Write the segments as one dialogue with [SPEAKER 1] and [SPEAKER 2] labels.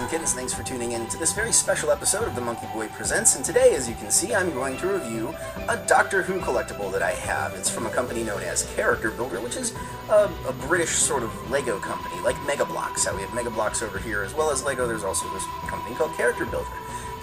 [SPEAKER 1] and kittens, thanks for tuning in to this very special episode of the MonkeyBoy Presents, and today, as you can see, I'm going to review a Doctor Who collectible that I have. It's from a company known as Character Builder, which is a British sort of Lego company, like Mega Bloks. How we have Mega Bloks over here, as well as Lego, there's also this company called Character Builder.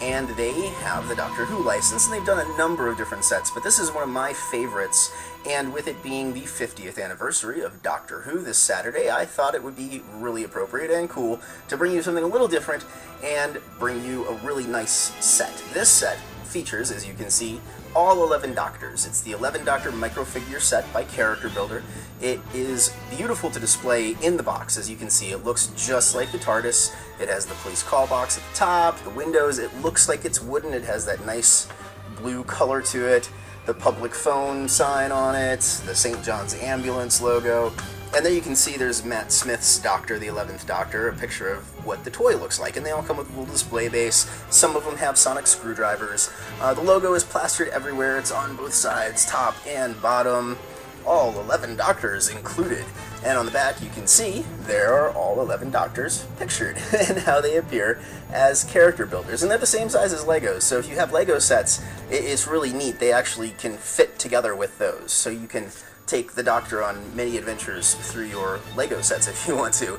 [SPEAKER 1] And they have the Doctor Who license, and they've done a number of different sets, but this is one of my favorites, and with it being the 50th anniversary of Doctor Who this Saturday, I thought it would be really appropriate and cool to bring you something a little different and bring you a really nice set. This set features, as you can see, all 11 Doctors. It's the 11 Doctor microfigure set by Character Builder. It is beautiful to display in the box. As you can see, it looks just like the TARDIS. It has the police call box at the top, the windows. It looks like it's wooden. It has that nice blue color to it, the public phone sign on it, the St. John's Ambulance logo. And there you can see there's Matt Smith's Doctor, the 11th Doctor, a picture of what the toy looks like. And they all come with a little display base. Some of them have sonic screwdrivers. The logo is plastered everywhere. It's on both sides, top and bottom. All 11 Doctors included. And on the back you can see there are all 11 Doctors pictured and how they appear as character builders. And they're the same size as Legos, so if you have Lego sets, it's really neat. They actually can fit together with those, so you can take the Doctor on many adventures through your Lego sets if you want to.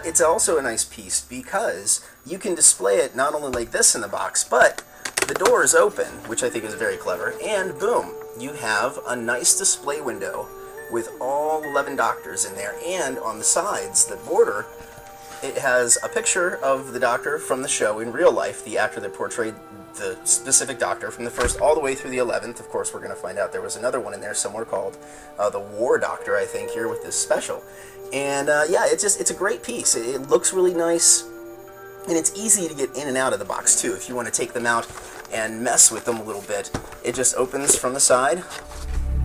[SPEAKER 1] It's also a nice piece because you can display it not only like this in the box, but the door is open, which I think is very clever, and boom, you have a nice display window with all 11 Doctors in there, and on the sides, the border, it has a picture of the Doctor from the show in real life, the actor that portrayed the specific Doctor from the first all the way through the 11th. Of course, we're going to find out there was another one in there somewhere called the War Doctor, I think, here with this special. And yeah, it's a great piece. It looks really nice, and it's easy to get in and out of the box too. If you want to take them out and mess with them a little bit, it just opens from the side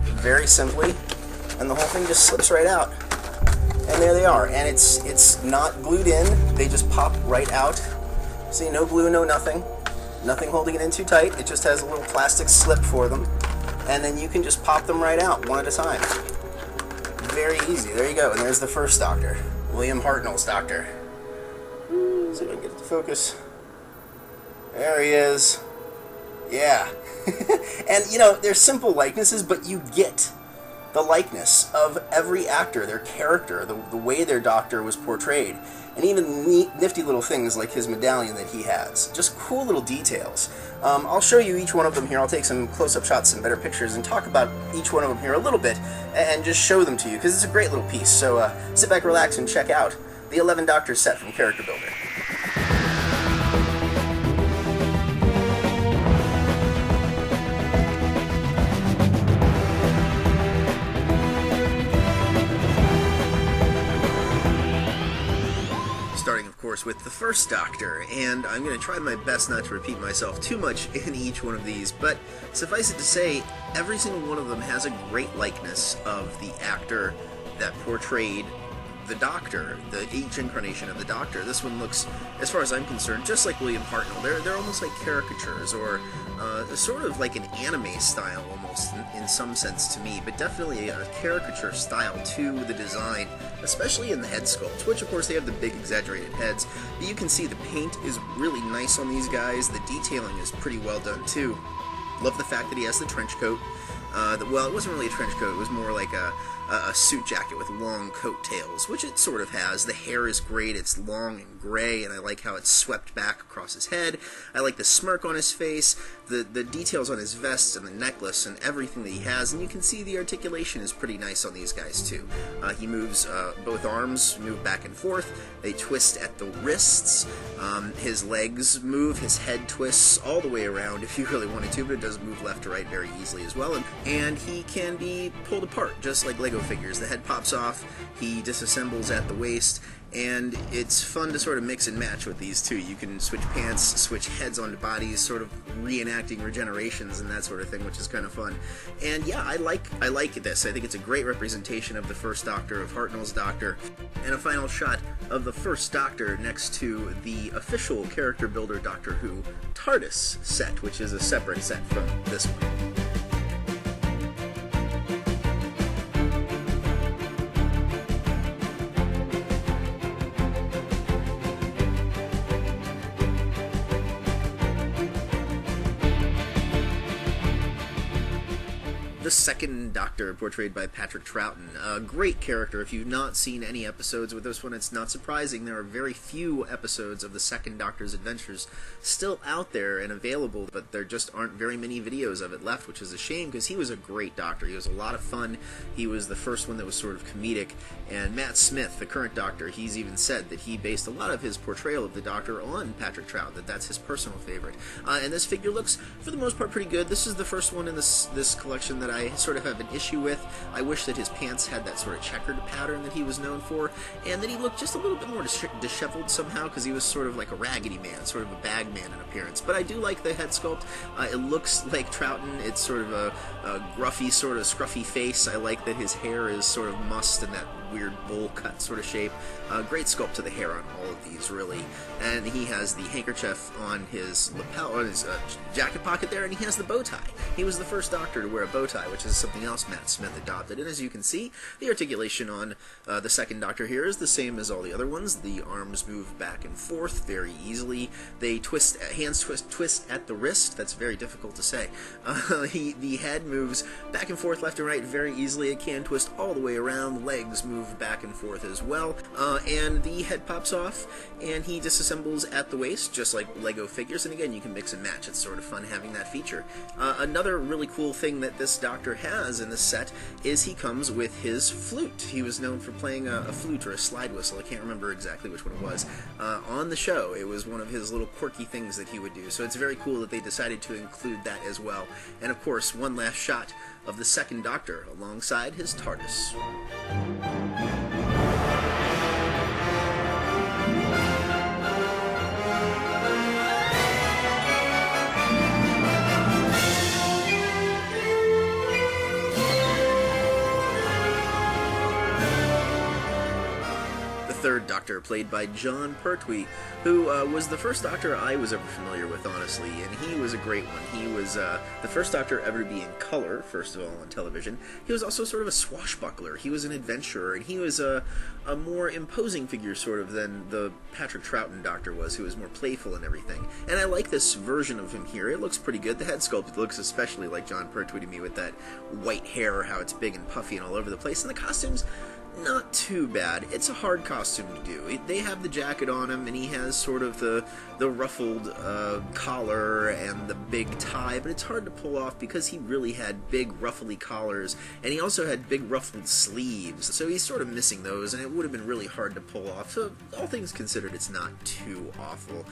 [SPEAKER 1] very simply, and the whole thing just slips right out. And there they are. And it's not glued in. They just pop right out. See, no glue, no nothing. Nothing holding it in too tight. It just has a little plastic slip for them. And then you can just pop them right out, one at a time. Very easy. There you go. And there's the first Doctor, William Hartnell's Doctor. See if I can get it to focus. There he is. Yeah. And, you know, they're simple likenesses, but you get the likeness of every actor, their character, the way their Doctor was portrayed, and even nifty little things like his medallion that he has. Just cool little details. I'll show you each one of them here. I'll take some close-up shots and better pictures and talk about each one of them here a little bit and just show them to you, because it's a great little piece. So sit back, relax, and check out the 11 Doctors set from Character Builder. Starting, of course, with the first Doctor, and I'm going to try my best not to repeat myself too much in each one of these, but suffice it to say, every single one of them has a great likeness of the actor that portrayed the Doctor, each incarnation of the Doctor. This one looks, as far as I'm concerned, just like William Hartnell. They're almost like caricatures, or sort of like an anime style almost in some sense to me, but definitely a caricature style to the design, especially in the head sculpt, which of course they have the big exaggerated heads, but you can see the paint is really nice on these guys. The detailing is pretty well done too. Love the fact that he has the trench coat. Well, it wasn't really a trench coat, it was more like a suit jacket with long coat tails, which it sort of has. The hair is great, it's long and gray, and I like how it's swept back across his head. I like the smirk on his face, the details on his vest and the necklace and everything that he has, and you can see the articulation is pretty nice on these guys too. He moves, both arms move back and forth, they twist at the wrists, his legs move, his head twists all the way around if you really wanted to, but it does move left to right very easily as well, and he can be pulled apart just like Lego figures. The head pops off, he disassembles at the waist, and it's fun to sort of mix and match with these two. You can switch pants, switch heads onto bodies, sort of reenacting regenerations and that sort of thing, which is kind of fun. And yeah, I like this. I think it's a great representation of the first Doctor, of Hartnell's Doctor, and a final shot of the first Doctor next to the official Character Builder Doctor Who TARDIS set, which is a separate set from this one. second Doctor, portrayed by Patrick Troughton. A great character. If you've not seen any episodes with this one, it's not surprising. There are very few episodes of the second Doctor's adventures still out there and available, but there just aren't very many videos of it left, which is a shame, because he was a great Doctor. He was a lot of fun. He was the first one that was sort of comedic, and Matt Smith, the current Doctor, he's even said that he based a lot of his portrayal of the Doctor on Patrick Troughton, that's his personal favorite. And this figure looks, for the most part, pretty good. This is the first one in this collection that I sort of have an issue with. I wish that his pants had that sort of checkered pattern that he was known for, and that he looked just a little bit more disheveled somehow, because he was sort of like a Raggedy Man, sort of a bag man in appearance. But I do like the head sculpt. It looks like Troughton. It's sort of a gruffy, sort of scruffy face. I like that his hair is sort of mussed in that weird bowl cut sort of shape. Great sculpt to the hair on all of these, really. And he has the handkerchief on his lapel, on his jacket pocket there, and he has the bow tie. He was the first Doctor to wear a bow tie, which is something else Matt Smith adopted. And as you can see, the articulation on the second Doctor here is the same as all the other ones. The arms move back and forth very easily. They twist, hands twist at the wrist. That's very difficult to say. The head moves back and forth, left and right, very easily. It can twist all the way around. Legs move back and forth as well. And the head pops off, and he disassembles at the waist, just like Lego figures. And again, you can mix and match. It's sort of fun having that feature. Another really cool thing that this Doctor has in this set is he comes with his flute. He was known for playing a flute or a slide whistle. I can't remember exactly which one it was. On the show, it was one of his little quirky things that he would do. So it's very cool that they decided to include that as well. And of course, one last shot of the second Doctor alongside his TARDIS. Third Doctor, played by Jon Pertwee, who was the first Doctor I was ever familiar with, honestly, and he was a great one. He was the first Doctor ever to be in color, first of all, on television. He was also sort of a swashbuckler. He was an adventurer, and he was a more imposing figure, sort of, than the Patrick Troughton Doctor was, who was more playful and everything. And I like this version of him here. It looks pretty good. The head sculpt looks especially like Jon Pertwee to me, with that white hair, how it's big and puffy and all over the place, and the costumes, not too bad. It's a hard costume to do. They have the jacket on him, and he has sort of the ruffled collar and the big tie, but it's hard to pull off because he really had big ruffly collars, and he also had big ruffled sleeves, so he's sort of missing those, and it would have been really hard to pull off. So all things considered, it's not too awful.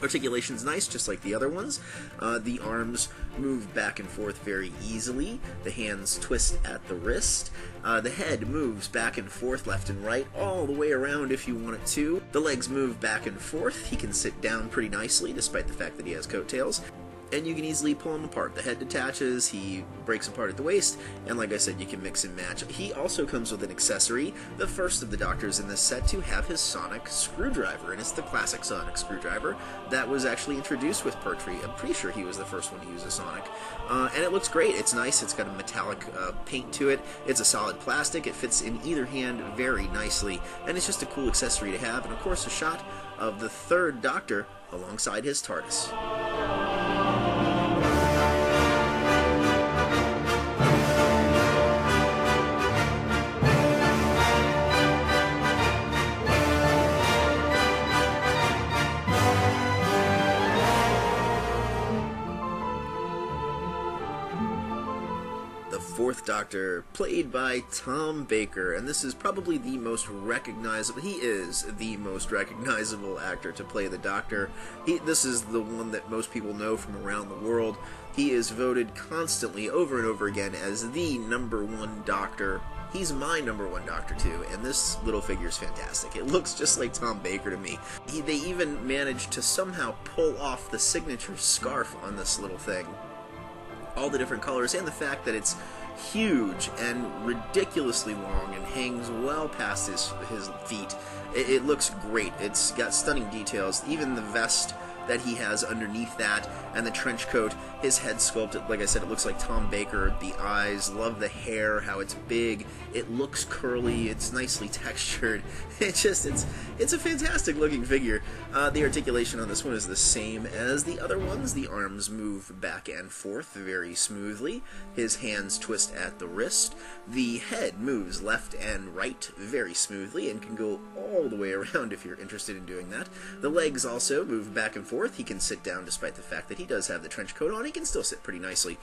[SPEAKER 1] Articulation's nice, just like the other ones. The arms move back and forth very easily. The hands twist at the wrist. The head moves back and forth, left and right, all the way around if you want it to. The legs move back and forth. He can sit down pretty nicely, despite the fact that he has coattails. And you can easily pull him apart. The head detaches, he breaks apart at the waist, and like I said, you can mix and match. He also comes with an accessory, the first of the Doctors in this set to have his sonic screwdriver, and it's the classic sonic screwdriver that was actually introduced with Pertwee. I'm pretty sure he was the first one to use a sonic. And it looks great. It's nice. It's got a metallic paint to it. It's a solid plastic. It fits in either hand very nicely, and it's just a cool accessory to have. And of course, a shot of the third Doctor alongside his TARDIS. Fourth Doctor, played by Tom Baker, and this is probably the most recognizable, he is the most recognizable actor to play the Doctor. This is the one that most people know from around the world. He is voted constantly, over and over again, as the #1 Doctor. He's my #1 Doctor too, and this little figure is fantastic. It looks just like Tom Baker to me. They even managed to somehow pull off the signature scarf on this little thing. All the different colors, and the fact that it's huge and ridiculously long and hangs well past his feet. It looks great. It's got stunning details. Even the vest that he has underneath that, and the trench coat, his head sculpted, like I said, it looks like Tom Baker. The eyes, love the hair, how it's big, it looks curly, it's nicely textured. It's a fantastic looking figure. The articulation on this one is the same as the other ones. The arms move back and forth very smoothly. His hands twist at the wrist. The head moves left and right very smoothly and can go all the way around if you're interested in doing that. The legs also move back and forth. He can sit down despite the fact that he does have the trench coat on. He can still sit pretty nicely.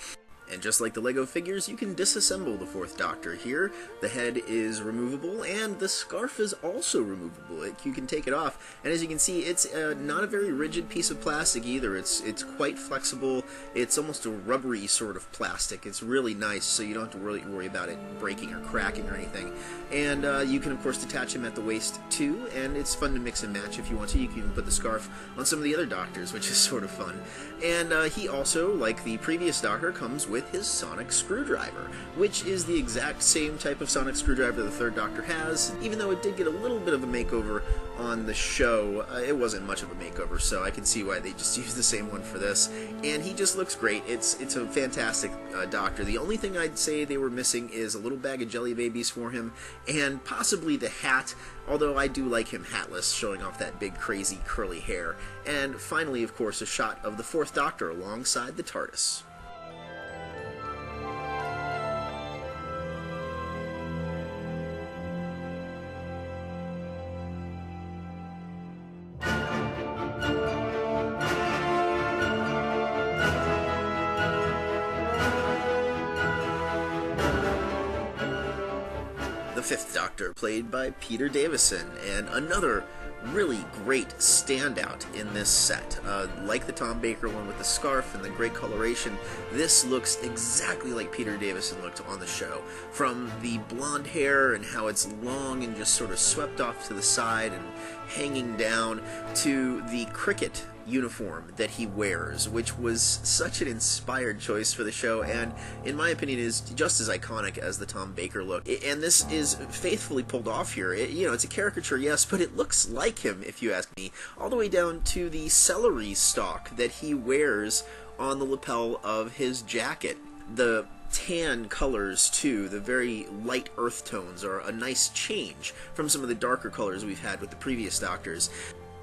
[SPEAKER 1] And just like the Lego figures, you can disassemble the Fourth Doctor here. The head is removable, and the scarf is also removable. You can take it off, and as you can see, it's not a very rigid piece of plastic either. It's quite flexible. It's almost a rubbery sort of plastic. It's really nice, so you don't have to really worry about it breaking or cracking or anything. And you can, of course, detach him at the waist, too, and it's fun to mix and match if you want to. You can even put the scarf on some of the other Doctors, which is sort of fun. And he also, like the previous Doctor, comes with his sonic screwdriver, which is the exact same type of sonic screwdriver the Third Doctor has. Even though it did get a little bit of a makeover on the show, it wasn't much of a makeover, so I can see why they just used the same one for this. And he just looks great. It's a fantastic Doctor. The only thing I'd say they were missing is a little bag of jelly babies for him, and possibly the hat, although I do like him hatless, showing off that big crazy curly hair. And finally, of course, a shot of the Fourth Doctor alongside the TARDIS. The Fifth Doctor, played by Peter Davison, and another really great standout in this set. Like the Tom Baker one with the scarf and the great coloration, this looks exactly like Peter Davison looked on the show. From the blonde hair and how it's long and just sort of swept off to the side and hanging down, to the cricket uniform that he wears, which was such an inspired choice for the show, and in my opinion is just as iconic as the Tom Baker look. And this is faithfully pulled off here. It's a caricature, yes, but it looks like him, if you ask me, all the way down to the celery stalk that he wears on the lapel of his jacket. The tan colors, too, the very light earth tones, are a nice change from some of the darker colors we've had with the previous Doctors.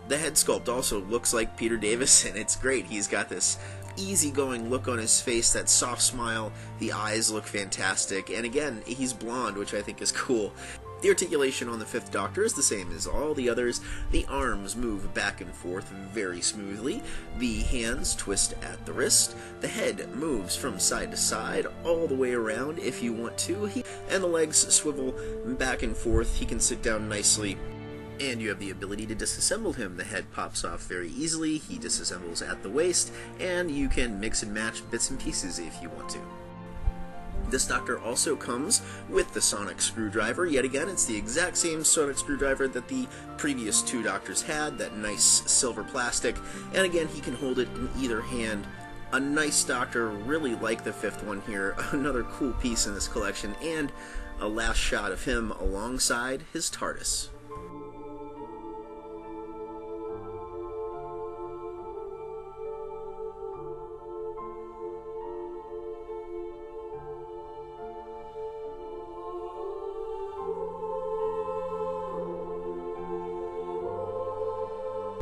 [SPEAKER 1] The head sculpt also looks like Peter Davison. It's great. He's got this easygoing look on his face, that soft smile. The eyes look fantastic. And again, he's blonde, which I think is cool. The articulation on the Fifth Doctor is the same as all the others. The arms move back and forth very smoothly. The hands twist at the wrist. The head moves from side to side, all the way around if you want to. And the legs swivel back and forth. He can sit down nicely. And you have the ability to disassemble him. The head pops off very easily, he disassembles at the waist, and you can mix and match bits and pieces if you want to. This Doctor also comes with the sonic screwdriver. Yet again, it's the exact same sonic screwdriver that the previous two Doctors had, that nice silver plastic, and again, he can hold it in either hand. A nice Doctor, really like the fifth one here, another cool piece in this collection, and a last shot of him alongside his TARDIS.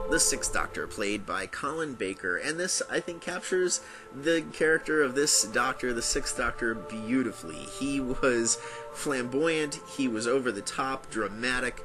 [SPEAKER 1] The Sixth Doctor, played by Colin Baker, and this, I think, captures the character of this Doctor, the Sixth Doctor, beautifully. He was flamboyant, he was over the top, dramatic,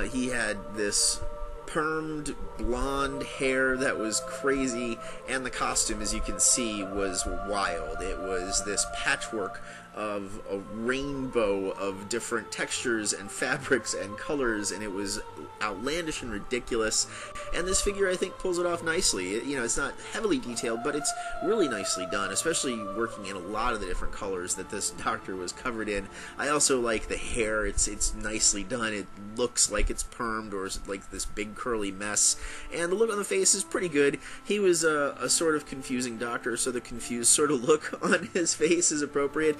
[SPEAKER 1] he had this permed blonde hair that was crazy, and the costume, as you can see, was wild. It was this patchwork of a rainbow of different textures and fabrics and colors, and it was outlandish and ridiculous. And this figure, I think, pulls it off nicely. It's not heavily detailed, but it's really nicely done, especially working in a lot of the different colors that this Doctor was covered in. I also like the hair. It's nicely done. It looks like it's permed or like this big curly mess, and the look on the face is pretty good. He was a sort of confusing Doctor, so the confused sort of look on his face is appropriate,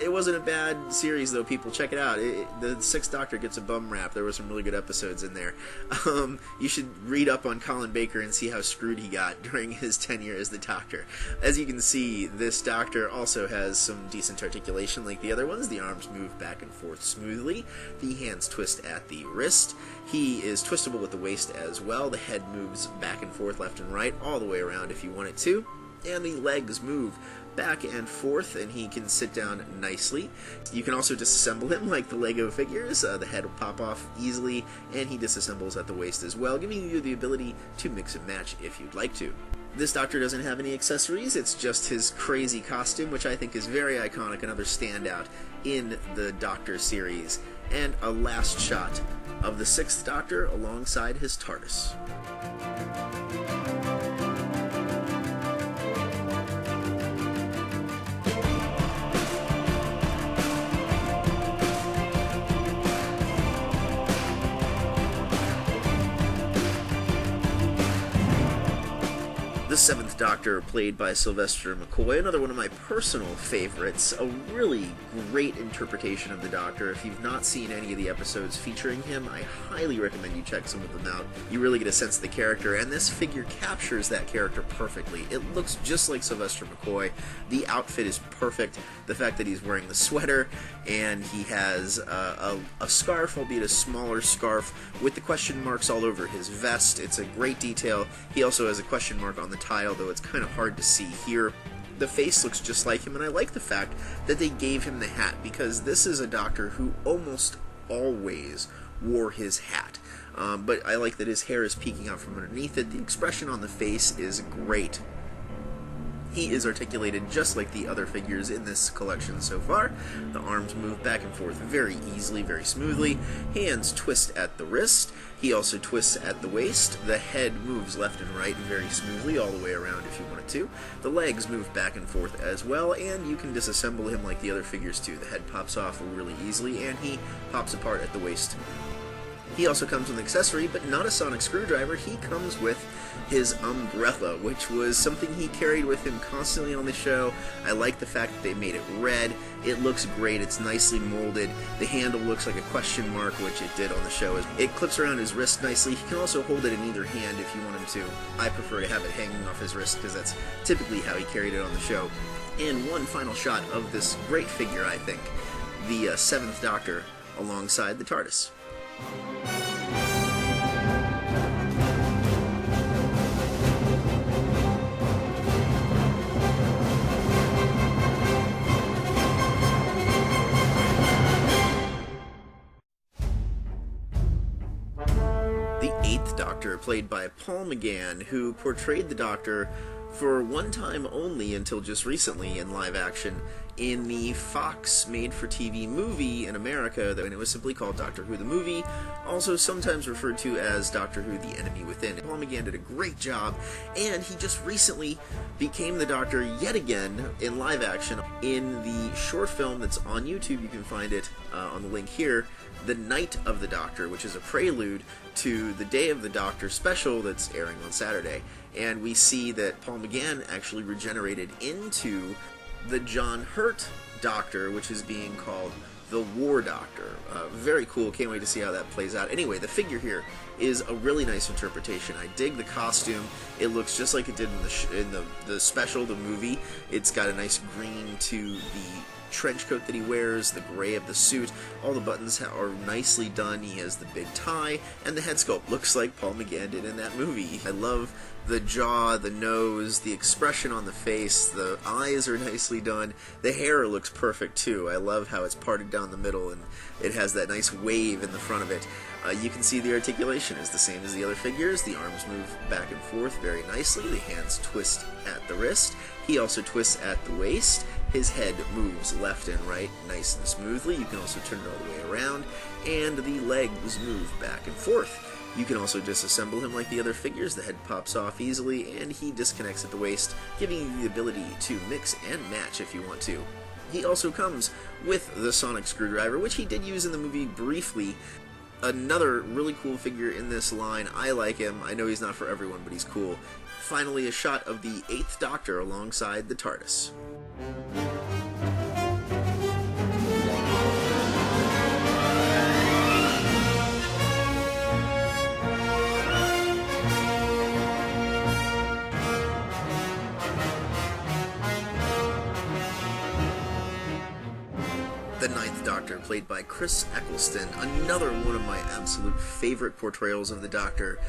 [SPEAKER 1] It wasn't a bad series, though, people. Check it out. The Sixth Doctor gets a bum rap. There were some really good episodes in there. You should read up on Colin Baker and see how screwed he got during his tenure as the Doctor. As you can see, this Doctor also has some decent articulation like the other ones. The arms move back and forth smoothly. The hands twist at the wrist. He is twistable with the waist as well. The head moves back and forth, left and right, all the way around if you want it to. And the legs move back and forth, and he can sit down nicely. You can also disassemble him like the Lego figures. The head will pop off easily, and he disassembles at the waist as well, giving you the ability to mix and match if you'd like to. This Doctor doesn't have any accessories. It's just his crazy costume, which I think is very iconic, another standout in the Doctor series. And a last shot of the Sixth Doctor alongside his TARDIS. The Seventh Doctor, played by Sylvester McCoy, another one of my personal favorites. A really great interpretation of the Doctor. If you've not seen any of the episodes featuring him, I highly recommend you check some of them out. You really get a sense of the character, and this figure captures that character perfectly. It looks just like Sylvester McCoy. The outfit is perfect. The fact that he's wearing the sweater, and he has a scarf, albeit a smaller scarf, with the question marks all over his vest. It's a great detail. He also has a question mark on the tie, although it's kind of hard to see here. The face looks just like him, and I like the fact that they gave him the hat, because this is a Doctor who almost always wore his hat. But I like that his hair is peeking out from underneath it. The expression on the face is great. He is articulated just like the other figures in this collection so far. The arms move back and forth very easily, very smoothly. Hands twist at the wrist. He also twists at the waist. The head moves left and right very smoothly all the way around if you wanted to. The legs move back and forth as well, and you can disassemble him like the other figures too. The head pops off really easily, and he pops apart at the waist. He also comes with an accessory, but not a sonic screwdriver. He comes with his umbrella, which was something he carried with him constantly on the show. I like the fact that they made it red. It looks great. It's nicely molded. The handle looks like a question mark, which it did on the show. It clips around his wrist nicely. He can also hold it in either hand if you want him to. I prefer to have it hanging off his wrist because that's typically how he carried it on the show. And one final shot of this great figure, I think. The Seventh Doctor alongside the TARDIS. The Eighth Doctor, played by Paul McGann, who portrayed the Doctor for one time only until just recently in live action in the Fox made-for-TV movie in America, and it was simply called Doctor Who the Movie, also sometimes referred to as Doctor Who the Enemy Within. Paul McGann did a great job, and he just recently became the Doctor yet again in live action in the short film that's on YouTube. You can find it on the link here, The Night of the Doctor, which is a prelude to the Day of the Doctor special that's airing on Saturday. And we see that Paul McGann actually regenerated into the John Hurt Doctor, which is being called the War Doctor. Very cool. Can't wait to see how that plays out. Anyway, the figure here is a really nice interpretation. I dig the costume. It looks just like it did in the special, the movie. It's got a nice green to the trench coat that he wears, the gray of the suit. All the buttons are nicely done. He has the big tie, and the head sculpt looks like Paul McGann did in that movie. I love the jaw, the nose, the expression on the face. The eyes are nicely done. The hair looks perfect too. I love how it's parted down the middle and it has that nice wave in the front of it. You can see the articulation is the same as the other figures. The arms move back and forth very nicely. The hands twist at the wrist. He also twists at the waist. His head moves left and right nice and smoothly. You can also turn it all the way around. And the legs move back and forth. You can also disassemble him like the other figures. The head pops off easily, and he disconnects at the waist, giving you the ability to mix and match if you want to. He also comes with the sonic screwdriver, which he did use in the movie briefly. Another really cool figure in this line. I like him. I know he's not for everyone, but he's cool. Finally, a shot of the Eighth Doctor alongside the TARDIS. Doctor, played by Chris Eccleston. Another one of my absolute favorite portrayals of the Doctor.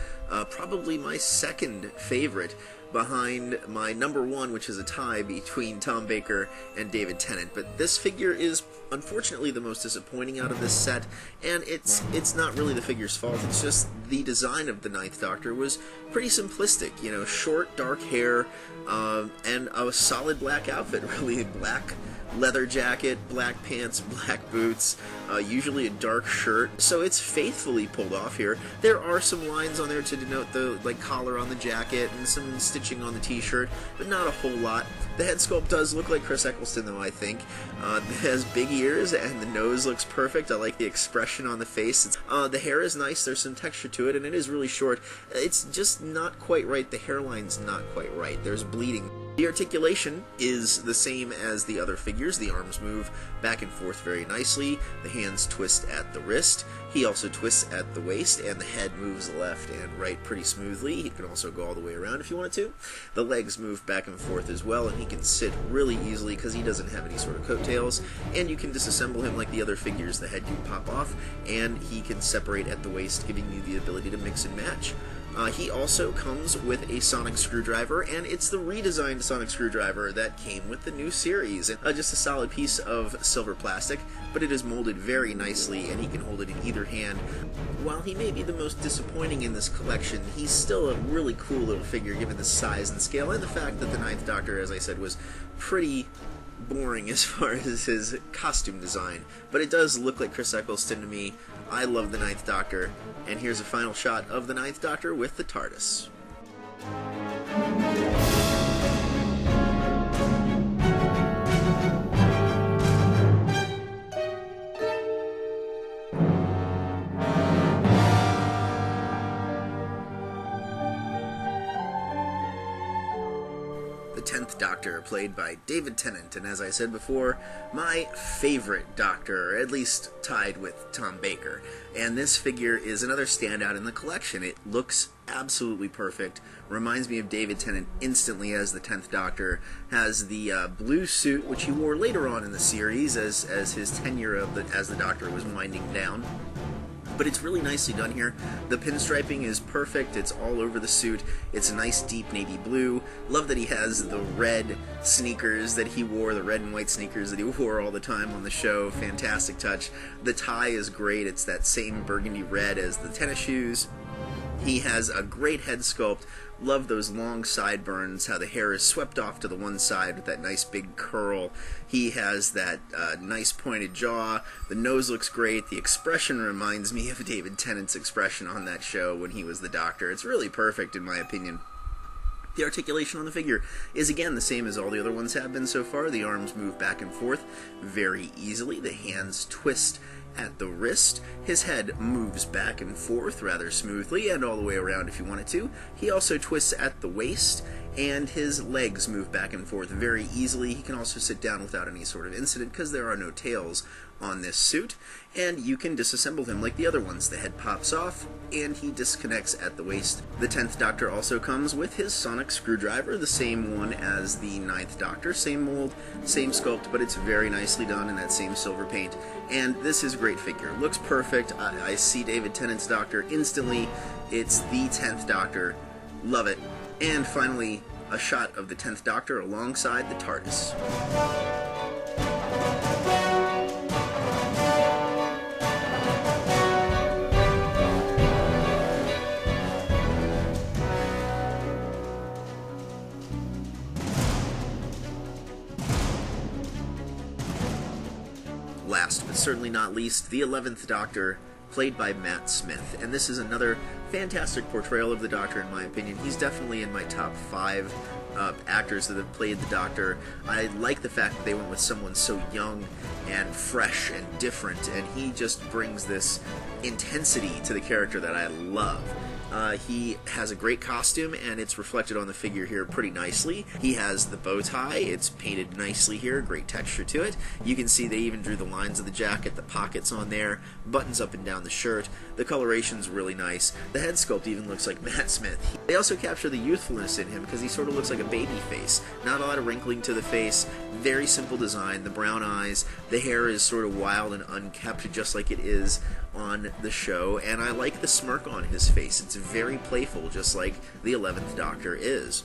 [SPEAKER 1] Probably my second favorite, behind my number one, which is a tie between Tom Baker and David Tennant. But this figure is unfortunately the most disappointing out of this set, and it's not really the figure's fault. It's just the design of the Ninth Doctor was pretty simplistic. You know, short, dark hair, and a solid black outfit, really. Black leather jacket, black pants, black boots, usually a dark shirt, so it's faithfully pulled off here. There are some lines on there to denote the collar on the jacket and some stitching on the t-shirt, but not a whole lot. The head sculpt does look like Chris Eccleston, though, I think. It has big ears, and the nose looks perfect. I like the expression on the face. The hair is nice, there's some texture to it, and it is really short. It's just not quite right. The hairline's not quite right. There's bleeding. The articulation is the same as the other figures. The arms move back and forth very nicely. The hands twist at the wrist. He also twists at the waist, and the head moves left and right pretty smoothly. He can also go all the way around if you wanted to. The legs move back and forth as well, and he can sit really easily because he doesn't have any sort of coattails. And you can disassemble him like the other figures. The head can pop off, and he can separate at the waist, giving you the ability to mix and match. He also comes with a sonic screwdriver, and it's the redesigned sonic screwdriver that came with the new series. Just a solid piece of silver plastic, but it is molded very nicely, and he can hold it in either hand. While he may be the most disappointing in this collection, he's still a really cool little figure given the size and scale, and the fact that the Ninth Doctor, as I said, was pretty boring as far as his costume design. But it does look like Chris Eccleston to me. I love the Ninth Doctor, and here's a final shot of the Ninth Doctor with the TARDIS. The 10th Doctor, played by David Tennant, and as I said before, my favorite Doctor, at least tied with Tom Baker. And this figure is another standout in the collection. It looks absolutely perfect, reminds me of David Tennant instantly as the 10th Doctor, has the blue suit, which he wore later on in the series as his tenure as the Doctor was winding down. But it's really nicely done here. The pinstriping is perfect. It's all over the suit. It's a nice deep navy blue. Love that he has the red sneakers that he wore, the red and white sneakers that he wore all the time on the show. Fantastic touch. The tie is great. It's that same burgundy red as the tennis shoes. He has a great head sculpt. Love those long sideburns, how the hair is swept off to the one side with that nice big curl. He has that nice pointed jaw. The nose looks great. The expression reminds me of David Tennant's expression on that show when he was the Doctor. It's really perfect in my opinion. The articulation on the figure is again the same as all the other ones have been so far. The arms move back and forth very easily. The hands twist at the wrist. His head moves back and forth rather smoothly and all the way around if you wanted to. He also twists at the waist, and his legs move back and forth very easily. He can also sit down without any sort of incident because there are no tails on this suit, and you can disassemble him like the other ones. The head pops off, and he disconnects at the waist. The 10th Doctor also comes with his sonic screwdriver, the same one as the 9th Doctor. Same mold, same sculpt, but it's very nicely done in that same silver paint. And this is a great figure. Looks perfect. I see David Tennant's Doctor instantly. It's the 10th Doctor. Love it. And finally, a shot of the 10th Doctor alongside the TARDIS. Last but certainly not least, the 11th Doctor, played by Matt Smith. And this is another fantastic portrayal of the Doctor in my opinion. He's definitely in my top 5 actors that have played the Doctor. I like the fact that they went with someone so young and fresh and different, and he just brings this intensity to the character that I love. He has a great costume, and it's reflected on the figure here pretty nicely. He has the bow tie. It's painted nicely here, great texture to it. You can see they even drew the lines of the jacket, the pockets on there, buttons up and down the shirt. The coloration's really nice. The head sculpt even looks like Matt Smith. They also capture the youthfulness in him because he sort of looks like a baby face. Not a lot of wrinkling to the face, very simple design, the brown eyes, the hair is sort of wild and unkept just like it is on the show, and I like the smirk on his face. It's very playful, just like the 11th Doctor is.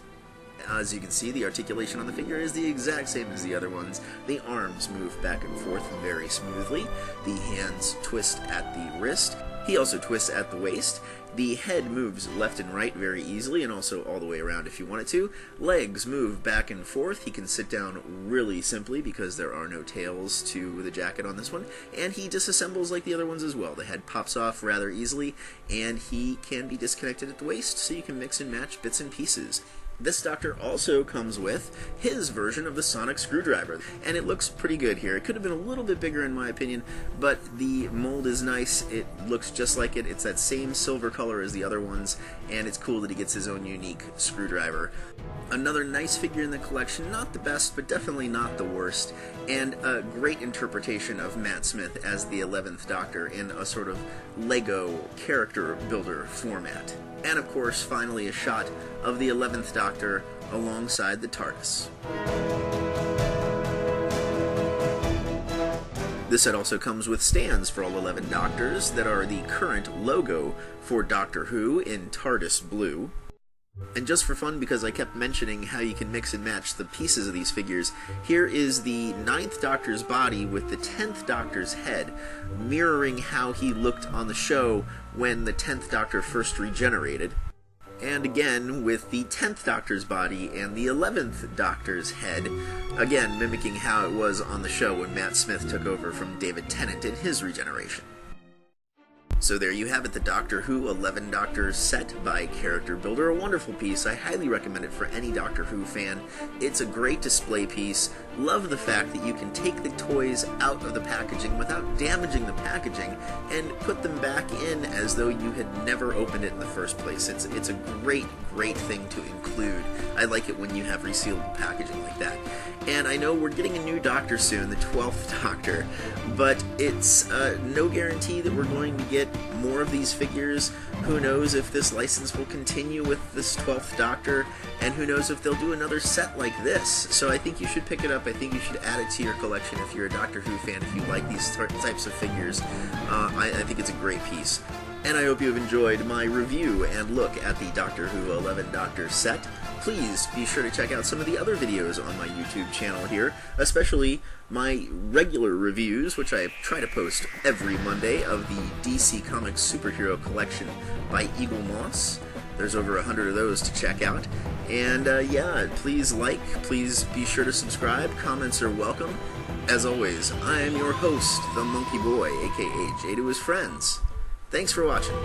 [SPEAKER 1] As you can see, the articulation on the figure is the exact same as the other ones. The arms move back and forth very smoothly. The hands twist at the wrist. He also twists at the waist. The head moves left and right very easily, and also all the way around if you want it to. Legs move back and forth. He can sit down really simply because there are no tails to the jacket on this one. And he disassembles like the other ones as well. The head pops off rather easily, and he can be disconnected at the waist, so you can mix and match bits and pieces. This Doctor also comes with his version of the sonic screwdriver, and it looks pretty good here. It could have been a little bit bigger in my opinion, but the mold is nice. It looks just like it. It's that same silver color as the other ones, and it's cool that he gets his own unique screwdriver. Another nice figure in the collection, not the best, but definitely not the worst, and a great interpretation of Matt Smith as the 11th Doctor in a sort of Lego character builder format. And of course, finally a shot of the 11th Doctor alongside the TARDIS. This set also comes with stands for all 11 Doctors that are the current logo for Doctor Who in TARDIS blue. And just for fun, because I kept mentioning how you can mix and match the pieces of these figures, here is the 9th Doctor's body with the 10th Doctor's head, mirroring how he looked on the show when the 10th Doctor first regenerated. And again, with the 10th Doctor's body and the 11th Doctor's head, again mimicking how it was on the show when Matt Smith took over from David Tennant in his regeneration. So there you have it, the Doctor Who 11 Doctors set by Character Builder. A wonderful piece. I highly recommend it for any Doctor Who fan. It's a great display piece. Love the fact that you can take the toys out of the packaging without damaging the packaging and put them back in as though you had never opened it in the first place. It's a great thing to include. I like it when you have resealable packaging like that. And I know we're getting a new Doctor soon, the 12th Doctor, but it's no guarantee that we're going to get more of these figures. Who knows if this license will continue with this 12th Doctor, and who knows if they'll do another set like this. So I think you should pick it up. I think you should add it to your collection if you're a Doctor Who fan, if you like these types of figures. I think it's a great piece. And I hope you have enjoyed my review and look at the Doctor Who 11 Doctor set. Please be sure to check out some of the other videos on my YouTube channel here, especially my regular reviews, which I try to post every Monday, of the DC Comics Superhero Collection by Eagle Moss. There's over 100 of those to check out. And yeah, please please be sure to subscribe. Comments are welcome. As always, I am your host, the Monkey Boy, aka J to his friends. Thanks for watching.